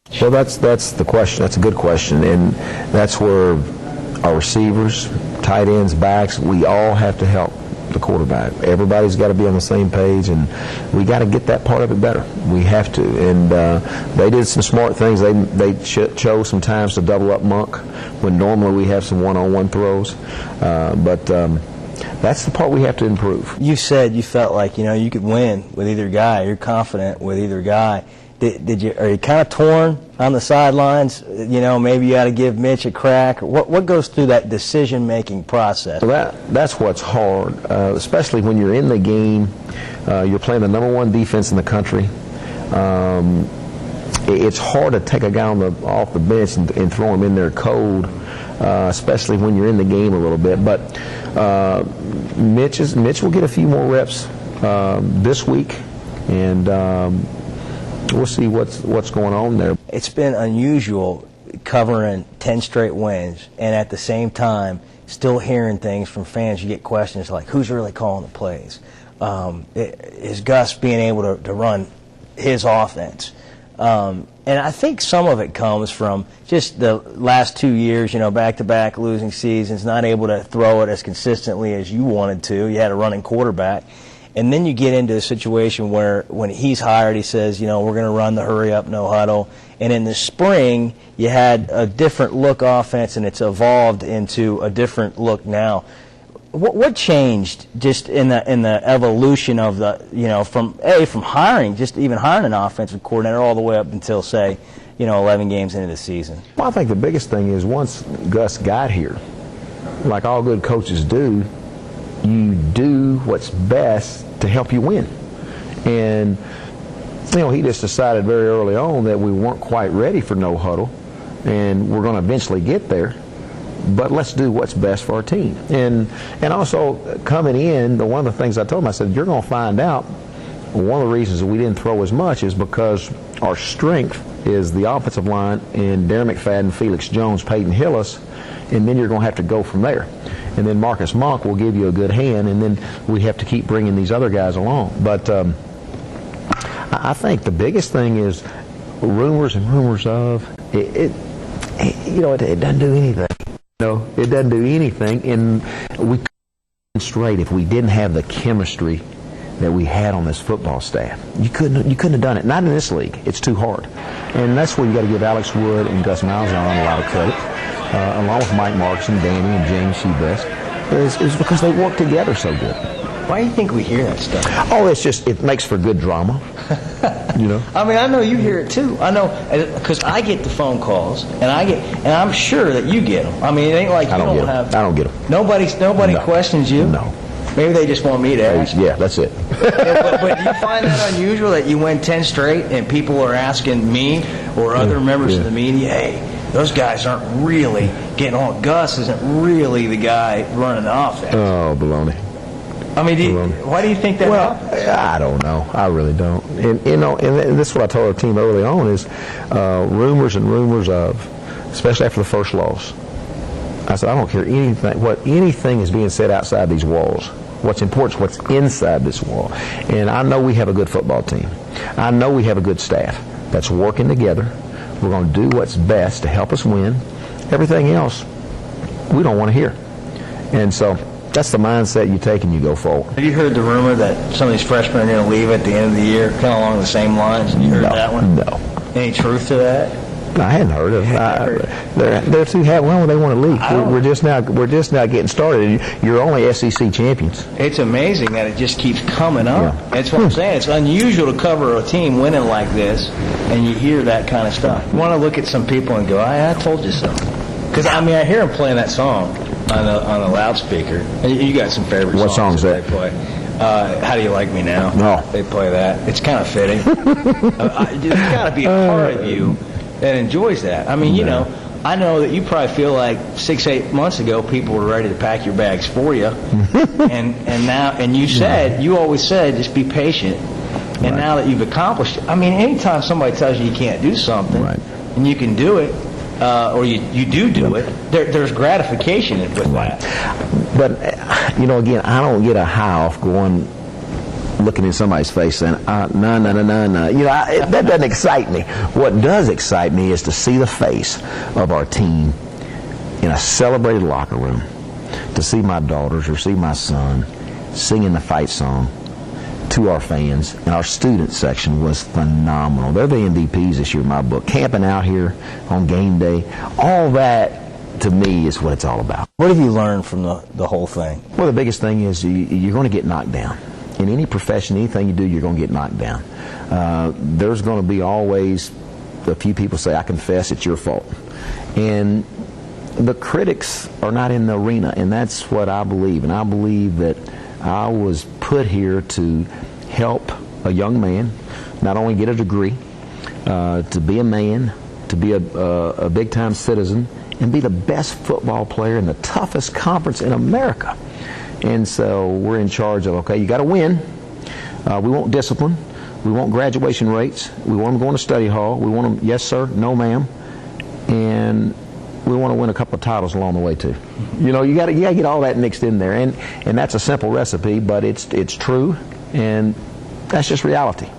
Well, that's the question. That's a good question, and that's where our receivers, tight ends, backs, we all have to help the quarterback. Everybody's got to be on the same page, and we got to get that part of it better. We have to, and they did some smart things. They chose some times to double up Monk when normally we have some one-on-one throws, but that's the part we have to improve. You said you felt like you could win with either guy. You're confident with either guy. Are you kind of torn on the sidelines? Maybe you got to give Mitch a crack. What goes through that decision-making process? So that's what's hard, especially when you're in the game. You're playing the #1 defense in the country. It's hard to take a guy off the bench and throw him in there cold, especially when you're in the game a little bit. But Mitch will get a few more reps this week, and we'll see what's going on there. It's been unusual covering 10 straight wins and at the same time still hearing things from fans. You get questions like, who's really calling the plays? Is Gus being able to run his offense? And I think some of it comes from just the last 2 years, back-to-back losing seasons, not able to throw it as consistently as you wanted to. You had a running quarterback. And then you get into a situation where when he's hired, he says, we're going to run the hurry-up, no huddle. And in the spring, you had a different look offense, and it's evolved into a different look now. What changed just in the evolution of from hiring, just even hiring an offensive coordinator all the way up until, say, 11 games into the season? Well, I think the biggest thing is once Gus got here, like all good coaches do, you do what's best to help you win. And he just decided very early on that we weren't quite ready for no huddle, and we're going to eventually get there, but let's do what's best for our team. And also coming in, one of the things I told him, I said, you're going to find out one of the reasons that we didn't throw as much is because our strength is the offensive line in Darren McFadden, Felix Jones, Peyton Hillis, and then you're going to have to go from there. And then Marcus Monk will give you a good hand, and then we have to keep bringing these other guys along. But I think the biggest thing is rumors and rumors of it doesn't do anything. It doesn't do anything, and we couldn't straight if we didn't have the chemistry that we had on this football staff. You couldn't have done it. Not in this league. It's too hard, and that's where you got to give Alex Wood and Gus Malzahn a lot of credit. Along with Mike Marks and Danny and James Shebest, is because they work together so good. Why do you think we hear that stuff? Oh, it makes for good drama. I mean, I know you hear it too. I know because I get the phone calls, and I'm sure that you get them. I mean, it ain't like I don't get them. Nobody No. questions you. No. Maybe they just want me to ask. Yeah, that's it. but do you find that unusual that you win 10 straight and people are asking me or other members of the media, hey, those guys aren't really getting on. Gus isn't really the guy running the offense. Oh, baloney. I mean, why do you think that happens? I don't know. I really don't. And this is what I told our team early on is rumors and rumors of, especially after the first loss. I said, I don't care anything is being said outside these walls. What's important is what's inside this wall. And I know we have a good football team. I know we have a good staff that's working together. We're going to do what's best to help us win. Everything else, we don't want to hear. And so that's the mindset you take and you go forward. Have you heard the rumor that some of these freshmen are going to leave at the end of the year, kind of along the same lines? You heard that one? No. Any truth to that? I hadn't heard of it. They're too happy. When they want to leave? We're just now getting started. You're only SEC champions. It's amazing that it just keeps coming up. Yeah. That's what I'm saying. It's unusual to cover a team winning like this, and you hear that kind of stuff. You want to look at some people and go, I told you so. Because I hear them playing that song on a loudspeaker. You got some favorite songs. What song is that? They play. How Do You Like Me Now? No. They play that. It's kind of fitting. There's got to be a part of you that enjoys that. I mean, I know that you probably feel like 6-8 months ago people were ready to pack your bags for you, and you always said just be patient. And now that you've accomplished it, anytime somebody tells you can't do something and you can do it, or you do it, there's gratification with that. But again, I don't get a high off going looking in somebody's face saying, no. That doesn't excite me. What does excite me is to see the face of our team in a celebrated locker room, to see my daughters or see my son singing the fight song to our fans. And our student section was phenomenal. They're the MVPs this year in my book. Camping out here on game day, all that to me is what it's all about. What have you learned from the whole thing? Well, the biggest thing is you're going to get knocked down. In any profession, anything you do, you're going to get knocked down. There's going to be always a few people say, I confess it's your fault. And the critics are not in the arena, and that's what I believe. And I believe that I was put here to help a young man not only get a degree, to be a man, to be a big-time citizen, and be the best football player in the toughest conference in America. And so we're in charge of, okay, you got to win. We want discipline. We want graduation rates. We want them going to study hall. We want them, yes, sir, no, ma'am. And we want to win a couple of titles along the way, too. You got to get all that mixed in there. And that's a simple recipe, but it's true. And that's just reality.